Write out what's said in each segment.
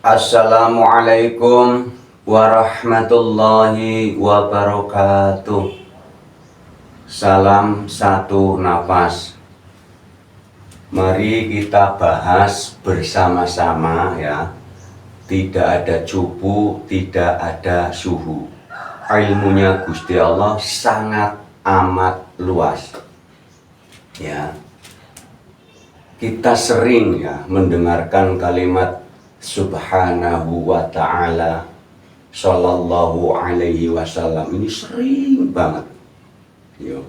Assalamualaikum warahmatullahi wabarakatuh. Salam satu nafas. Mari kita bahas bersama-sama ya. Tidak ada cupu, tidak ada suhu. Ilmunya Gusti Allah sangat amat luas. Ya. Kita sering ya mendengarkan kalimat Subhanahu wa ta'ala Sallallahu alaihi wasallam. Ini sering banget. Yo.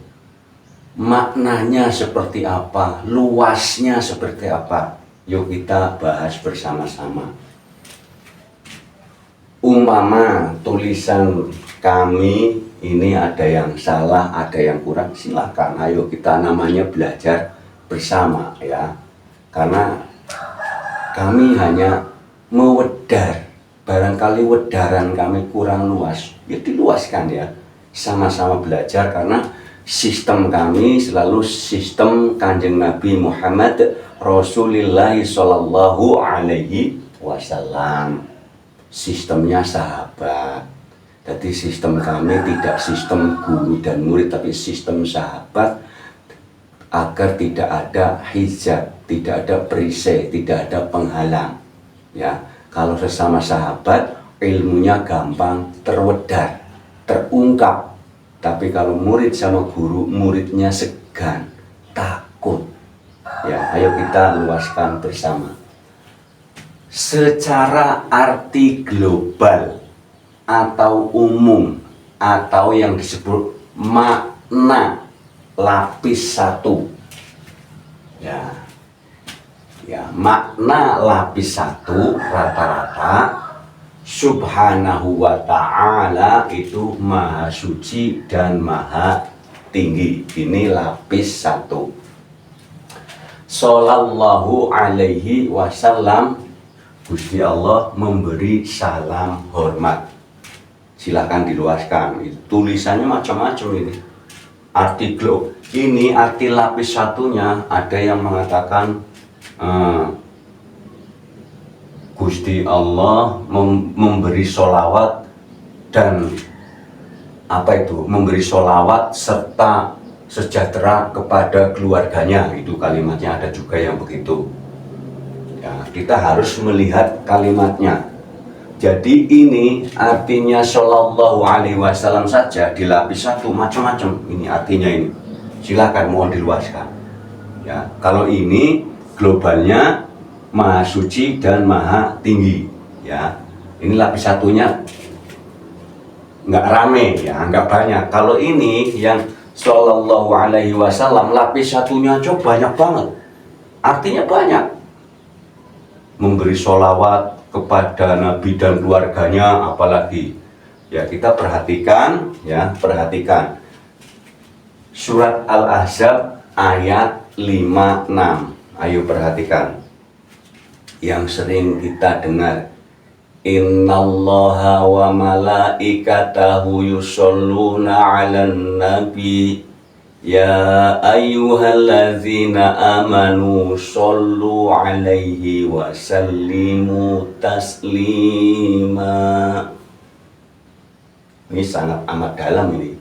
Maknanya seperti apa, luasnya seperti apa, yuk kita bahas bersama-sama. Umpama tulisan kami ini ada yang salah, ada yang kurang, silakan. Ayo kita namanya belajar bersama ya. Karena kami hanya mewedar, barangkali wedaran kami kurang luas, ya diluaskan ya, sama-sama belajar. Karena sistem kami selalu sistem Kanjeng Nabi Muhammad Rasulullah Sallallahu Alaihi Wasallam, sistemnya sahabat. Jadi sistem kami tidak sistem guru dan murid, tapi sistem sahabat, agar tidak ada hijab, tidak ada perisai, tidak ada penghalang. Ya, kalau sesama sahabat ilmunya gampang terwedar, terungkap. Tapi kalau murid sama guru, muridnya segan, takut. Ya, ayo kita luaskan bersama. Secara arti global atau umum atau yang disebut makna lapis satu. Ya, makna lapis satu rata-rata Subhanahu wa ta'ala itu maha suci dan maha tinggi. Ini lapis satu. Sallallahu alaihi wasallam, Gusti Allah memberi salam hormat. Silakan diluaskan. Tulisannya macam-macam ini. Artikel ini arti lapis satunya, ada yang mengatakan Gusti Allah memberi sholawat dan memberi sholawat serta sejahtera kepada keluarganya. Itu kalimatnya, ada juga yang begitu ya. Kita harus melihat kalimatnya. Jadi ini artinya Sallallahu alaihi wasallam saja di lapis satu, macam-macam ini artinya ini. Silakan, mohon diluaskan ya. Kalau ini globalnya maha suci dan maha tinggi ya. Ini lapis satunya nggak rame ya, nggak banyak. Kalau ini yang Sallallahu alaihi wasallam, lapis satunya aja banyak banget, artinya banyak. Memberi sholawat kepada Nabi dan keluarganya, apalagi ya. Kita perhatikan ya, perhatikan surat Al-Ahzab ayat 56. Ayo perhatikan yang sering kita dengar, innallaha wa malaikatahu yusholluna 'alan nabi ya ayyuhalladzina amanu shollu 'alaihi wa sallimu taslima. Ini sangat amat dalam ini.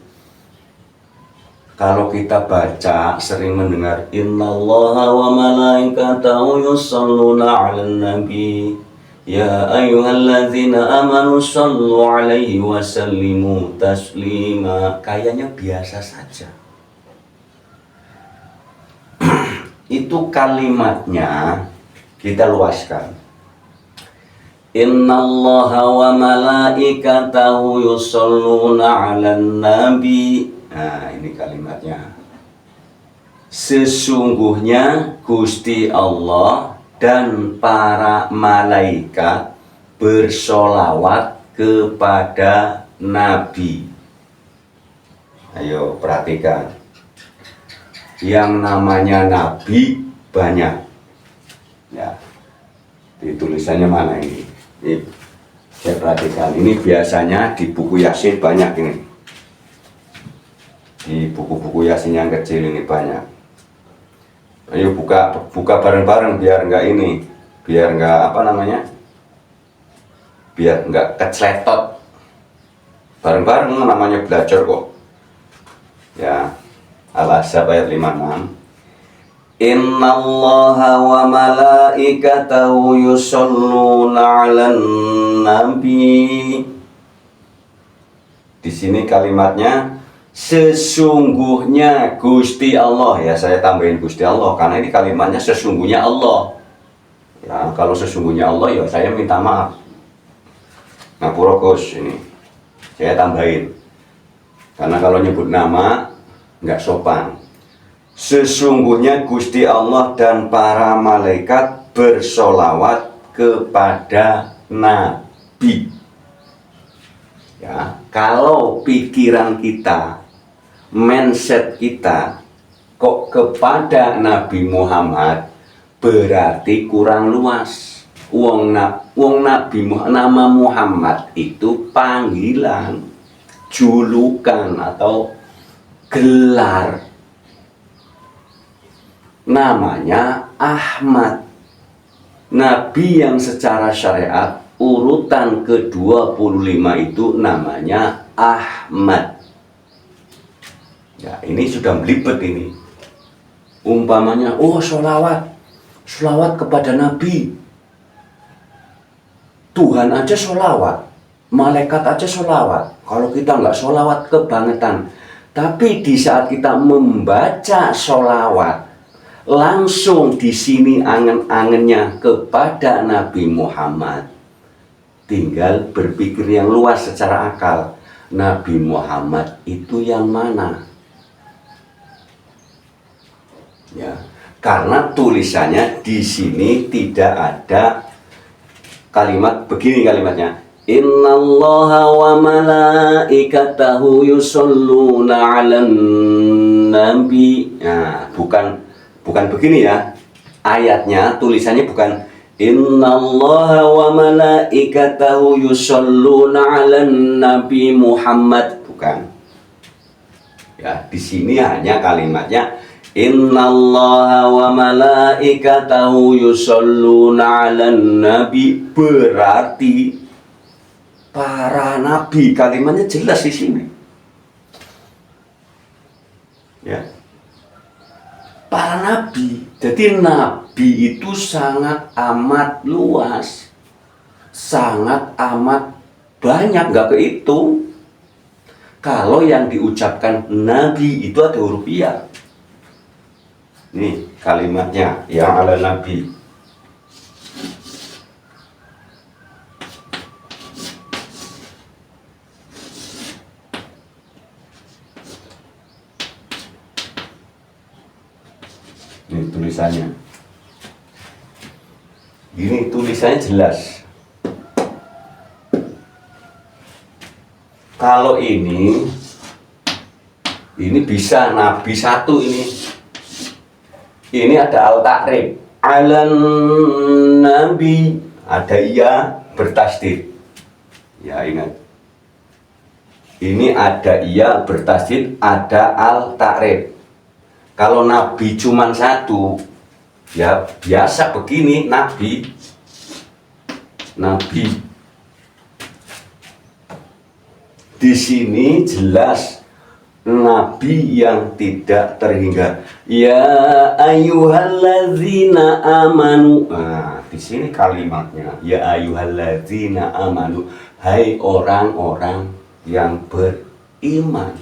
Kalau kita baca sering mendengar innallaha wa malaikatahu yusholluna 'alan nabi ya ayyuhalladzina amanu shollu 'alaihi wa sallimu taslima. Kayaknya biasa saja. Itu kalimatnya kita luaskan. Innallaha wa malaikatahu yusholluna 'alan nabi. Nah, ini kalimatnya. Sesungguhnya Gusti Allah dan para malaikat bersolawat kepada Nabi. Ayo perhatikan. Yang namanya Nabi banyak ya. Di tulisannya mana ini? Ini saya perhatikan. Ini biasanya di buku Yasin banyak ini. Di buku-buku Yasin yang kecil ini banyak. Ayo buka bareng-bareng biar enggak ini, biar enggak biar nggak keceletot. Bareng-bareng namanya belajar kok. Ya, Al-Ahzab ayat 56. Innallaha wa malaikatahu yusholluna 'alan nabi. Di sini kalimatnya sesungguhnya Gusti Allah, ya saya tambahin Gusti Allah karena ini kalimatnya sesungguhnya Allah. Ya, kalau sesungguhnya Allah ya saya minta maaf. Ngapura Gus, ini saya tambahin. Karena kalau nyebut nama nggak sopan. Sesungguhnya Gusti Allah dan para malaikat bersolawat kepada Nabi. Ya, kalau pikiran kita, mindset kita kok kepada Nabi Muhammad, berarti kurang luas. Wong Nabi nama Muhammad itu panggilan, julukan atau gelar. Namanya Ahmad. Nabi yang secara syariat urutan ke-25 itu namanya Ahmad. Ya, ini sudah belibet ini. Umpamanya, oh sholawat kepada Nabi. Tuhan aja sholawat, malaikat aja sholawat. Kalau kita nggak sholawat kebangetan. Tapi di saat kita membaca sholawat, langsung di sini angen-angennya kepada Nabi Muhammad. Tinggal berpikir yang luas secara akal. Nabi Muhammad itu yang mana? Ya, karena tulisannya di sini tidak ada kalimat begini kalimatnya. Innallaha wa malaikatahu yusholluna 'alan nabi. Nah, bukan begini ya. Ayatnya tulisannya bukan Innallaha wa malaikatahu yusholluna 'alan nabi Muhammad, bukan. Ya, di sini hanya kalimatnya Innallaha wa malaikatahu yusholluna 'alan nabi, berarti para nabi, kalimatnya jelas di sini. Ya. Para nabi. Jadi nabi itu sangat amat luas, sangat amat banyak, nggak kehitung. Kalau yang diucapkan nabi itu ada huruf ya. Nih kalimatnya yang ala nabi. Ini tulisannya. Ini tulisannya jelas. Kalau ini bisa nabi satu ini. Ini ada al-ta'rif. Alan nabi, ada iya bertasdid. Ya ingat. Ini ada iya bertasdid, ada al-ta'rif. Kalau nabi cuman satu, ya biasa begini nabi. Di sini jelas nabi yang tidak terhingga. Ya ayyuhalladzina amanu. Nah, di sini kalimatnya ya ayyuhalladzina amanu, hai orang-orang yang beriman.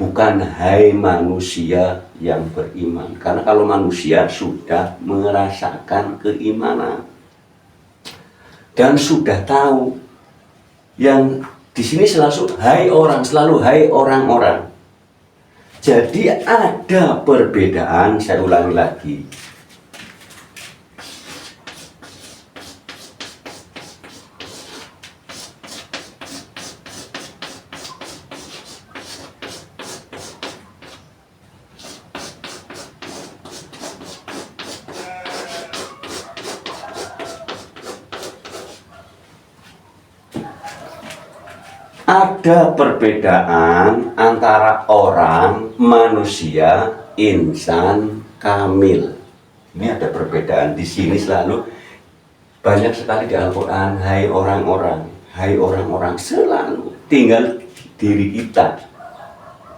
Bukan hai manusia yang beriman. Karena kalau manusia sudah merasakan keimanan dan sudah tahu, yang di sini selalu hai orang-orang. Jadi ada perbedaan, saya ulangi lagi. Ada perbedaan antara orang, manusia, insan, kamil. Ini ada perbedaan. Di sini selalu banyak sekali di Al-Quran, hai orang-orang. hai orang-orang, selalu tinggal diri kita.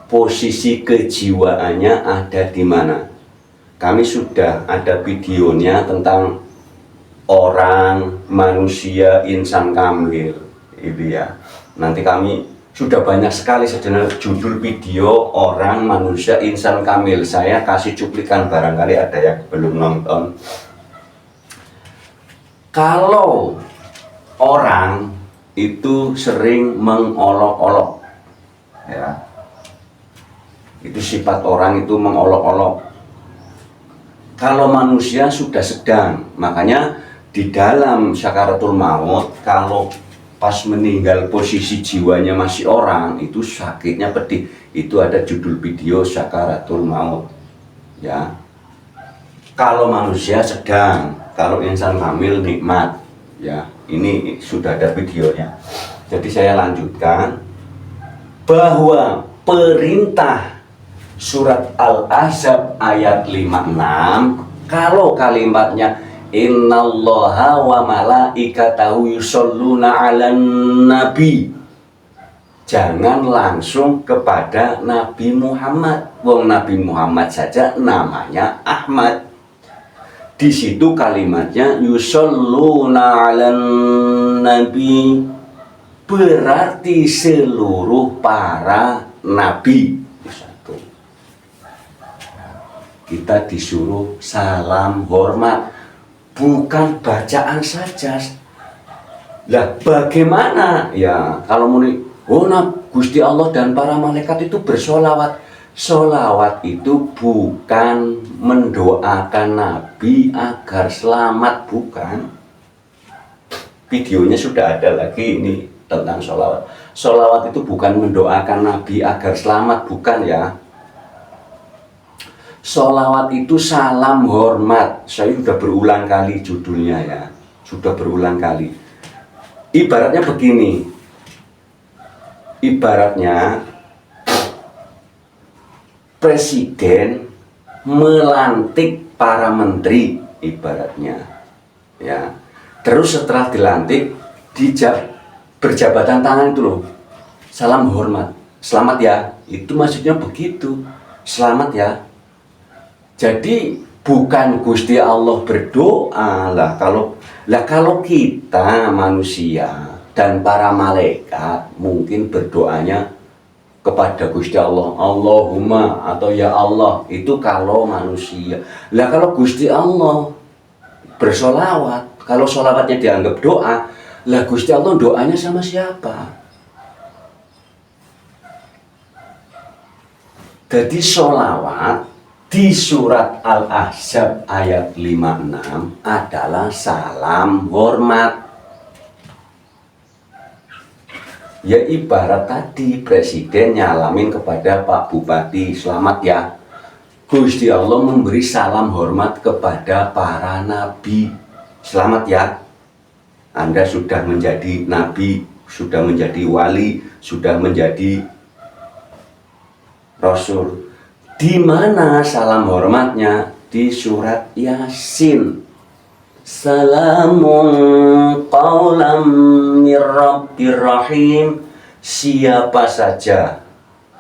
Posisi kejiwaannya ada di mana? Kami sudah ada videonya tentang orang, manusia, insan kamil, itu ya. Nanti kami sudah banyak sekali sebenarnya judul video orang, manusia, insan kamil. Saya kasih cuplikan, barangkali ada yang belum nonton. Kalau orang itu sering mengolok-olok, ya, itu sifat orang itu mengolok-olok. Kalau manusia sudah sedang, makanya di dalam sakaratul maut, kalau pas meninggal posisi jiwanya masih orang, itu sakitnya pedih. Itu ada judul video sakaratul maut, ya. Kalau manusia sedang, kalau insan kamil nikmat, ya. Ini sudah ada videonya. Jadi saya lanjutkan bahwa perintah surat Al-Ahzab ayat 56, kalau kalimatnya innallaha wa malaikatahu yusholluna 'alan nabi, jangan langsung kepada Nabi Muhammad. Wong Nabi Muhammad saja namanya Ahmad. Di situ kalimatnya yusholluna 'alan nabi, berarti seluruh para nabi. Satu. Kita disuruh salam hormat, bukan bacaan saja. Lah bagaimana? Ya kalau mau Gusti Allah dan para malaikat itu bersolawat. Solawat itu bukan mendoakan Nabi agar selamat, bukan. Videonya sudah ada lagi ini tentang solawat. Solawat itu bukan mendoakan Nabi agar selamat, bukan ya. Solawat itu salam hormat. Saya sudah berulang kali judulnya ya, sudah berulang kali. Ibaratnya begini, ibaratnya presiden melantik para menteri, ibaratnya ya. Terus setelah dilantik, berjabatan tangan itu loh, salam hormat, selamat ya, itu maksudnya begitu, selamat ya. Jadi bukan Gusti Allah berdoa lah. Kalau kita manusia dan para malaikat mungkin berdoanya kepada Gusti Allah, Allahumma atau ya Allah, itu kalau manusia. Lah kalau Gusti Allah bersolawat, kalau solawatnya dianggap doa, lah Gusti Allah doanya sama siapa? Jadi solawat di surat Al-Ahzab ayat 56 adalah salam hormat. Ya ibarat tadi presiden nyalamin kepada Pak Bupati, selamat ya. Gusti Allah memberi salam hormat kepada para nabi, selamat ya. Anda sudah menjadi nabi, sudah menjadi wali, sudah menjadi rasul. Di mana salam hormatnya? Di surat Yasin. Salamun qawlam mir rabbir rahim. Siapa saja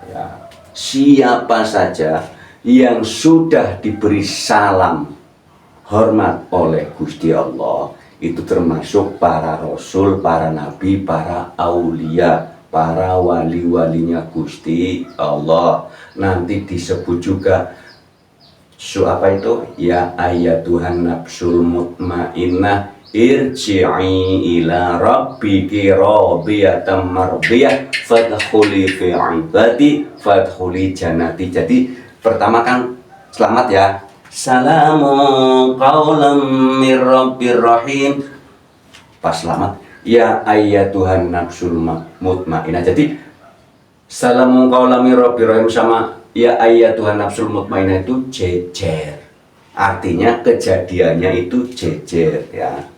ya, siapa saja yang sudah diberi salam hormat oleh Gusti Allah, itu termasuk para rasul, para nabi, para aulia, para wali-walinya Gusti Allah. Nanti disebut juga apa itu? Ya ayyatuhan nafsul mutmainnah irji'i ila rabbiki radiyatan mardiyah fadkhuli fi ibadi fadkhuli jannati. Jadi pertama kan selamat ya, salamun qaulam mir rabbir rahim. Pas selamat ya ayyatuhan nafsul mutmainnah. Jadi salamun qaulam mir rabbir rahim sama ya ayyatuhan nafsul mutmainnah itu jejer. Artinya kejadiannya itu jejer ya.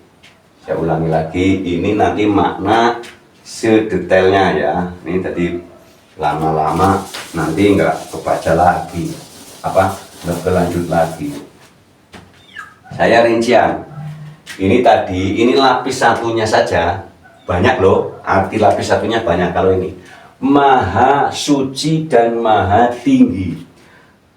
Saya ulangi lagi, ini nanti makna sedetailnya ya. Ini tadi lama-lama nanti nggak kebaca lagi, nggak berlanjut lagi. Saya rincian. Ini tadi, ini lapis satunya saja. banyak loh, arti lapis satunya banyak. Kalau ini maha suci dan maha tinggi.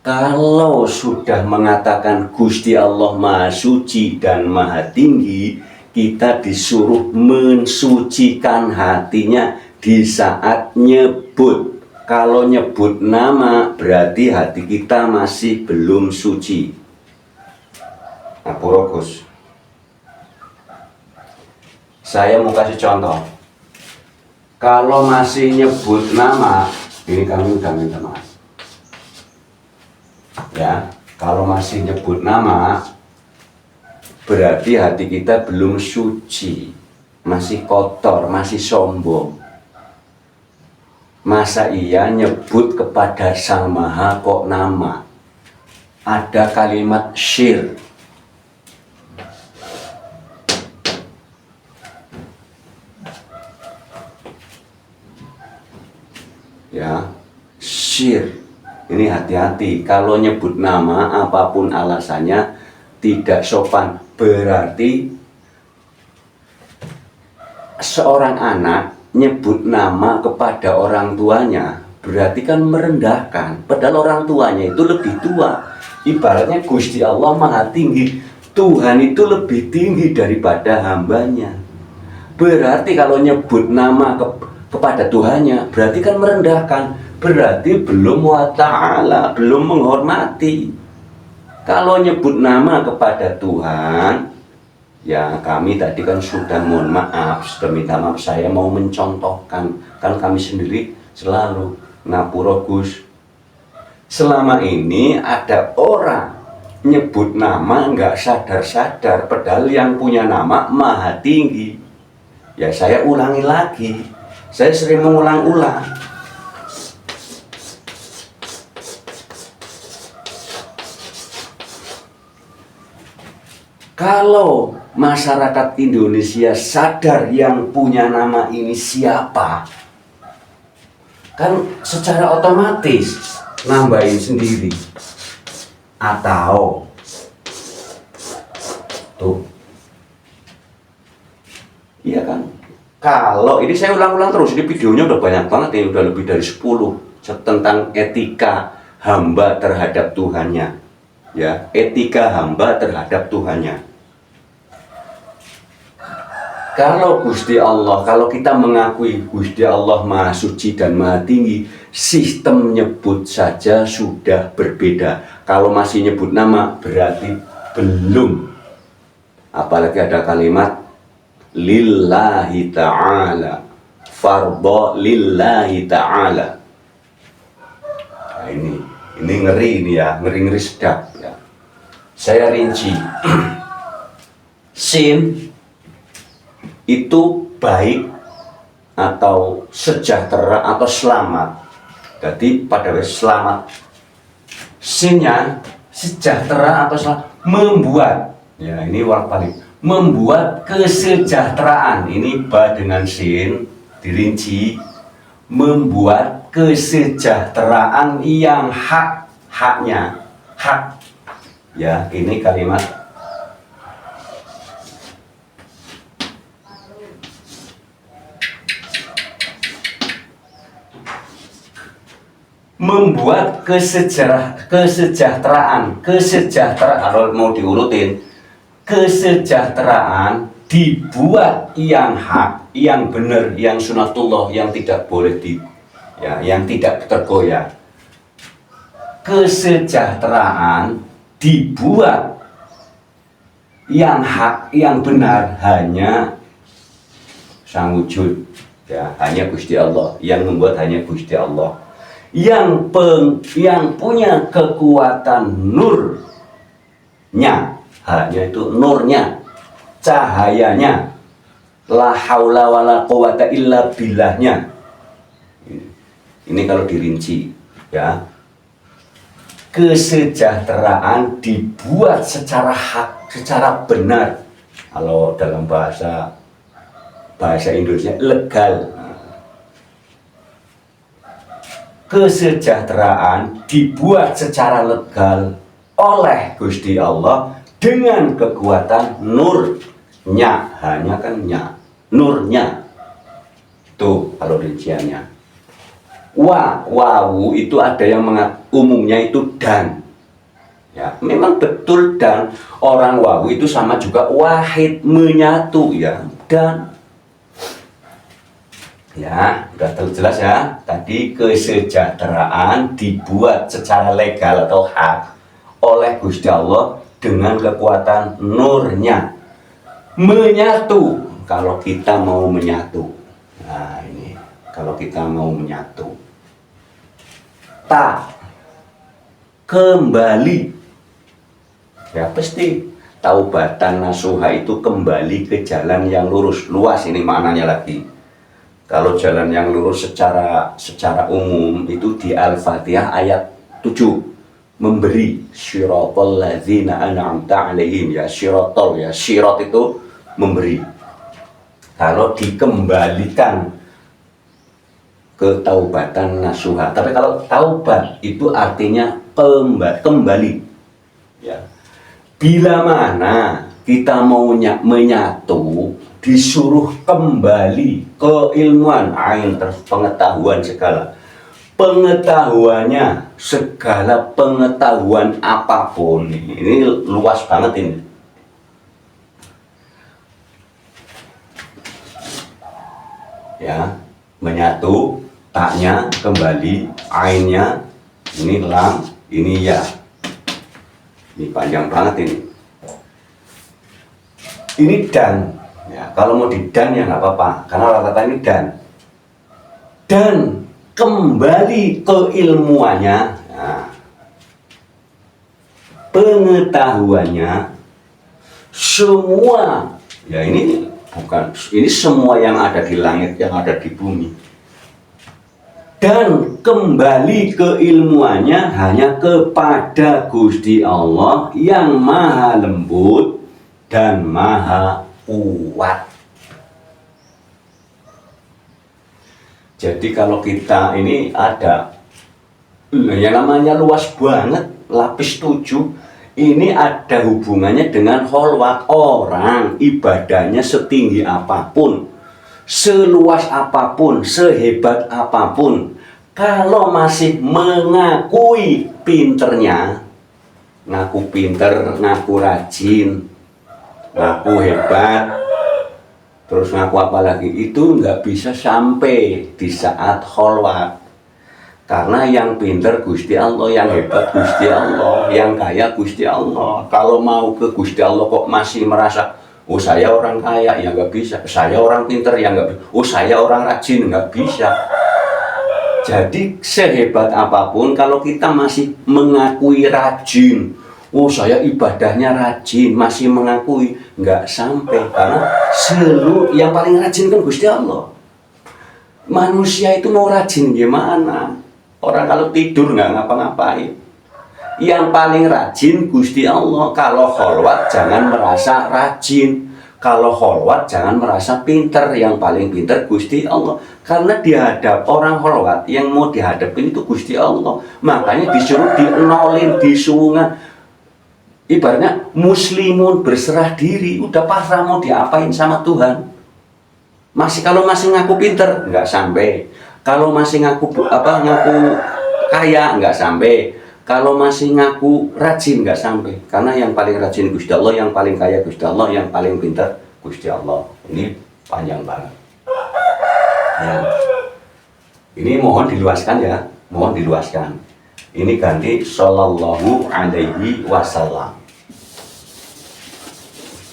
Kalau sudah mengatakan Gusti Allah maha suci dan maha tinggi, kita disuruh mensucikan hatinya di saat nyebut. Kalau nyebut nama berarti hati kita masih belum suci. Ngapura Gus, saya mau kasih contoh. Kalau masih nyebut nama, ini kami udah minta maaf ya. Kalau masih nyebut nama berarti hati kita belum suci, masih kotor, masih sombong. Masa iya nyebut kepada Sang Maha kok nama? Ada kalimat syir. Ya, syir. Ini hati-hati. Kalau nyebut nama apapun alasannya tidak sopan. Berarti seorang anak nyebut nama kepada orang tuanya berarti kan merendahkan, padahal orang tuanya itu lebih tua. Ibaratnya Gusti Allah maha tinggi, Tuhan itu lebih tinggi daripada hambanya. Berarti kalau nyebut nama kepada Tuhannya berarti kan merendahkan, berarti belum wa ta'ala, belum menghormati. Kalau nyebut nama kepada Tuhan, ya kami tadi kan sudah mohon maaf, sudah minta maaf. Saya mau mencontohkan, kan kami sendiri selalu ngapura Gus. Selama ini ada orang nyebut nama nggak sadar-sadar, padahal yang punya nama maha tinggi. Ya saya ulangi lagi, saya sering mengulang-ulang. Kalau masyarakat Indonesia sadar yang punya nama ini siapa, kan secara otomatis nambahin sendiri. Atau tuh, iya kan? Kalau ini saya ulang-ulang terus, ini videonya udah banyak banget ya, udah lebih dari 10 tentang etika hamba terhadap Tuhannya. Ya, etika hamba terhadap Tuhannya. Kalau Gusti Allah, kalau kita mengakui Gusti Allah maha suci dan maha tinggi, sistem nyebut saja sudah berbeda. Kalau masih nyebut nama berarti belum. Apalagi ada kalimat lillahi ta'ala, fardhu lillahi ta'ala. Nah, ini ngeri ini ya, ngeri-ngeri sedap ya. Saya rinci. Sin itu baik atau sejahtera atau selamat. Jadi pada selamat, sinnya sejahtera atau selamat, membuat, ya ini warna balik, membuat kesejahteraan. Ini ba dengan sin dirinci, membuat kesejahteraan yang haknya hak. Ya ini kalimat membuat kesejahteraan kalau mau diurutin, kesejahteraan dibuat yang hak, yang benar, yang sunatullah, yang tidak boleh yang tidak tergoyah. Kesejahteraan dibuat yang hak, yang benar hanya Sang Wujud, ya hanya Gusti Allah, yang membuat hanya Gusti Allah. Yang punya kekuatan nurnya, hanya itu nurnya, cahayanya, la haula wala quwata illa billahnya. Ini kalau dirinci ya, kesejahteraan dibuat secara hak, secara benar. Kalau dalam bahasa Indonesia legal. Kesejahteraan dibuat secara legal oleh Gusti Allah dengan kekuatan nurnya, hanya kan nya, nurnya, rinciannya. Wawu itu ada yang umumnya itu dan. Ya, memang betul dan. Orang wawu itu sama juga wahid, menyatu ya, dan. Ya, sudah terjelas ya. Tadi kesejahteraan dibuat secara legal atau hak oleh Gusti Allah dengan kekuatan nurnya. Menyatu, kalau kita mau menyatu. Nah ini, kalau kita mau menyatu. Kembali. Ya pasti taubatan nasuha itu kembali ke jalan yang lurus. Luas ini maknanya lagi. Kalau jalan yang lurus secara umum itu di Al-Fatihah ayat 7 memberi syiratal ladzina an'amta 'alaihim ya, syiratal ya, syirat itu memberi. Kalau dikembalikan ke taubatan nasuha. Tapi kalau taubat itu artinya kembali. Ya. Bila mana kita mau menyatu, disuruh kembali ke ilmuwan ain, pengetahuan segala. Pengetahuannya, segala pengetahuan apapun. Ini luas banget ini. Ya, menyatu, taknya kembali, ainnya, ini lam, ini ya. Ini panjang banget ini. Ini dan. Ya, kalau mau di dan ya nggak apa-apa, karena kata ini dan kembali ke ilmuannya, nah, pengetahuannya, semua ya ini bukan, ini semua yang ada di langit, yang ada di bumi, dan kembali ke ilmuannya hanya kepada Gusti Allah yang maha lembut dan maha kuat. Jadi kalau kita ini ada yang namanya luas banget, lapis 7 ini ada hubungannya dengan kholwat. Orang ibadahnya setinggi apapun, seluas apapun, sehebat apapun, kalau masih mengakui pinternya, ngaku pinter, ngaku rajin, ngaku hebat, terus ngaku apa lagi, itu nggak bisa sampai di saat kholwat. Karena yang pinter Gusti Allah, yang hebat Gusti Allah, yang kaya Gusti Allah. Kalau mau ke Gusti Allah kok masih merasa, oh saya orang kaya, ya nggak bisa. Saya orang pinter, ya nggak bisa. Oh saya orang rajin, nggak bisa. Jadi sehebat apapun, kalau kita masih mengakui rajin, oh saya ibadahnya rajin, masih mengakui, nggak sampai. Karena yang paling rajin kan Gusti Allah. Manusia itu mau rajin gimana? Orang kalau tidur nggak ngapa-ngapain. Yang paling rajin Gusti Allah. Kalau kholwat jangan merasa rajin. Kalau kholwat jangan merasa pinter. Yang paling pinter Gusti Allah. Karena dihadap orang kholwat, yang mau dihadapin itu Gusti Allah. Makanya disuruh dienolin, disungan. Ibaratnya muslimun berserah diri, udah pasrah mau diapain sama Tuhan. Kalau masih ngaku pinter nggak sampai. Kalau masih ngaku kaya nggak sampai. Kalau masih ngaku rajin nggak sampai. Karena yang paling rajin Gusti Allah, yang paling kaya Gusti Allah, yang paling pinter Gusti Allah. Ini panjang banget. Ya. Ini mohon diluaskan ya, mohon diluaskan. Ini ganti sallallahu alaihi wasallam.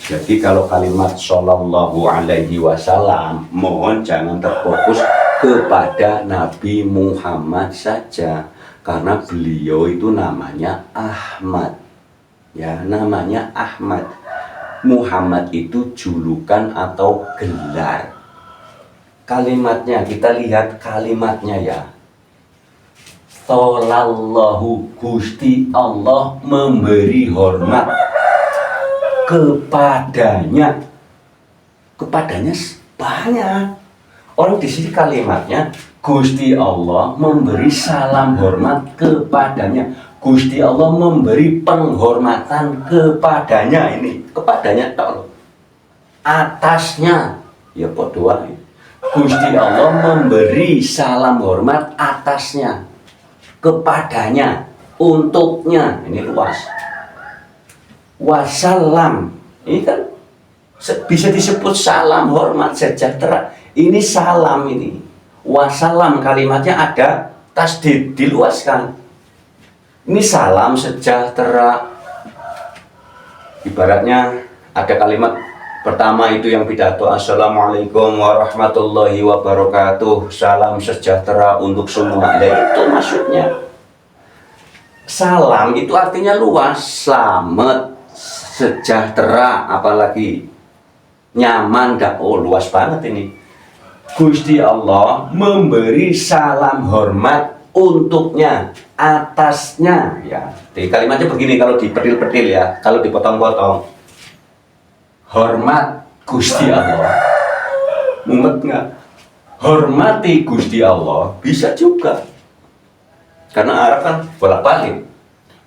Jadi kalau kalimat sallallahu alaihi wasallam, mohon jangan terfokus kepada Nabi Muhammad saja, karena beliau itu namanya Ahmad. Ya, namanya Ahmad. Muhammad itu julukan atau gelar. Kalimatnya, kita lihat kalimatnya ya. Sallallahu, Gusti Allah memberi hormat kepadanya. Kepadanya banyak. Orang di sini kalimatnya Gusti Allah memberi salam hormat kepadanya. Gusti Allah memberi penghormatan kepadanya. Ini kepadanya tolong. Atasnya ya berdoa. Gusti Allah memberi salam hormat atasnya, kepadanya, untuknya. Ini luas. Wassalam, ini kan bisa disebut salam hormat sejahtera. Ini salam ini. Wassalam kalimatnya ada tasdid, diluaskan. Ini salam sejahtera. Ibaratnya ada kalimat pertama itu yang pidato, Assalamualaikum warahmatullahi wabarakatuh, salam sejahtera untuk semua. Dan itu maksudnya. Salam itu artinya luas, selamat, sejahtera, apalagi nyaman, luas banget ini. Gusti Allah memberi salam hormat untuknya, atasnya, ya. Jadi kalimatnya begini, kalau dipetil-petil ya, kalau dipotong-potong. Hormat Gusti Allah. Mumet nggak? Hormati Gusti Allah bisa juga. Karena Arab kan bolak-balik.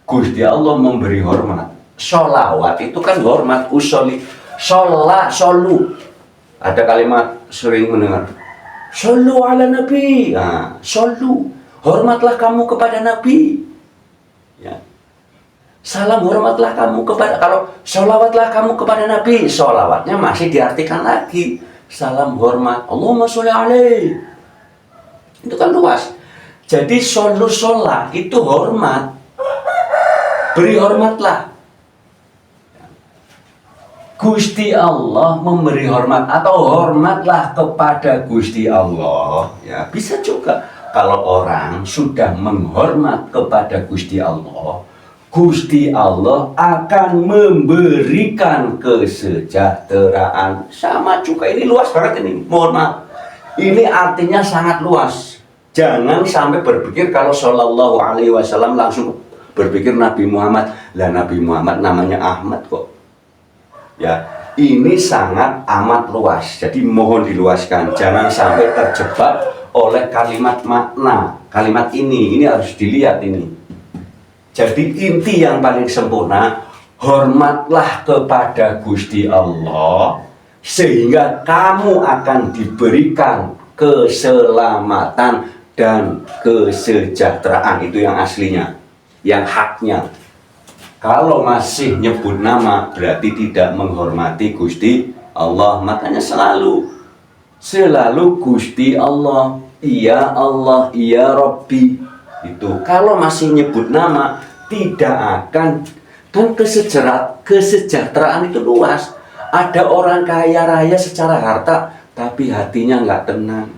Gusti Allah memberi hormat. Sholawat itu kan hormat, usoli. Solu. Ada kalimat sering mendengar. Solu ala Nabi. Nah, solu. Hormatlah kamu kepada Nabi. Ya. Salam hormatlah kamu kepada, kalau sholawatlah kamu kepada Nabi, sholawatnya masih diartikan lagi salam hormat, Allahumma sholli alaihi. Itu kan luas. Jadi sholat itu hormat, beri hormatlah. Gusti Allah memberi hormat, atau hormatlah kepada Gusti Allah. Ya, bisa juga kalau orang sudah menghormat kepada Gusti Allah, Gusti Allah akan memberikan kesejahteraan. Sama juga, ini luas banget ini, mohon maaf. Ini artinya sangat luas. Jangan sampai berpikir kalau Shallallahu Alaihi Wasallam langsung berpikir Nabi Muhammad. Lah Nabi Muhammad namanya Ahmad kok. Ya, ini sangat amat luas. Jadi mohon diluaskan. Jangan sampai terjebak oleh kalimat makna. Kalimat ini harus dilihat ini. Jadi inti yang paling sempurna, hormatlah kepada Gusti Allah, sehingga kamu akan diberikan keselamatan dan kesejahteraan. Itu yang aslinya, yang haknya. Kalau masih nyebut nama, berarti tidak menghormati Gusti Allah. Makanya selalu Gusti Allah, iya Allah, iya Rabbi. Itu kalau masih nyebut nama, tidak akan, kan kesejahteraan itu luas. Ada orang kaya raya secara harta, tapi hatinya nggak tenang.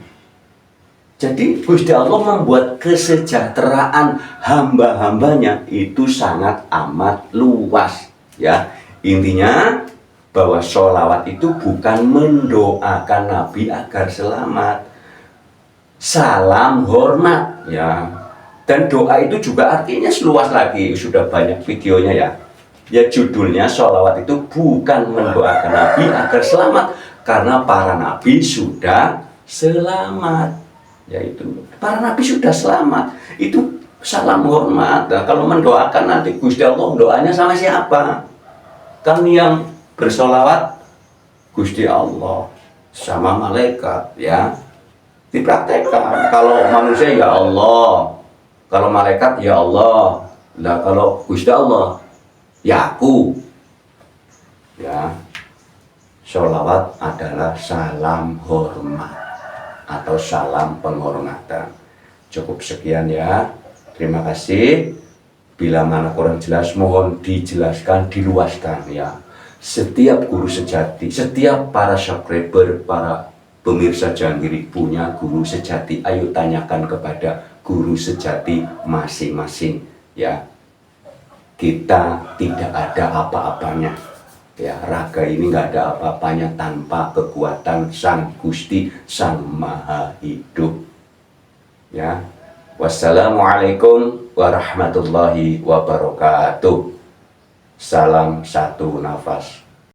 Jadi Gusti Allah membuat kesejahteraan hamba-hambanya itu sangat amat luas. Ya, intinya bahwa sholawat itu bukan mendoakan Nabi agar selamat. Salam hormat, ya. Dan doa itu juga artinya seluas lagi, sudah banyak videonya ya. Ya, judulnya sholawat itu bukan mendoakan Nabi agar selamat, karena para Nabi sudah selamat. Yaitu para Nabi sudah selamat, itu salam hormat. Nah, kalau mendoakan nanti Gusti Allah, doanya sama siapa? Kan yang bersolawat Gusti Allah sama malaikat, ya. Dipraktekkan. Kalau manusia ya Allah, kalau malaikat ya Allah. Nah, kalau Gusti Allah ya aku. Ya. Sholawat adalah salam hormat atau salam penghormatan. Cukup sekian ya. Terima kasih. Bila mana kurang jelas, mohon dijelaskan, diluaskan ya. Setiap guru sejati, setiap para subscriber, para pemirsa Jangkrik punya guru sejati. Ayo tanyakan kepada guru sejati masing-masing ya. Kita tidak ada apa-apanya ya. Raga ini nggak ada apa-apanya tanpa kekuatan Sang Gusti, Sang Maha Hidup ya. Wassalamualaikum warahmatullahi wabarakatuh. Salam satu nafas.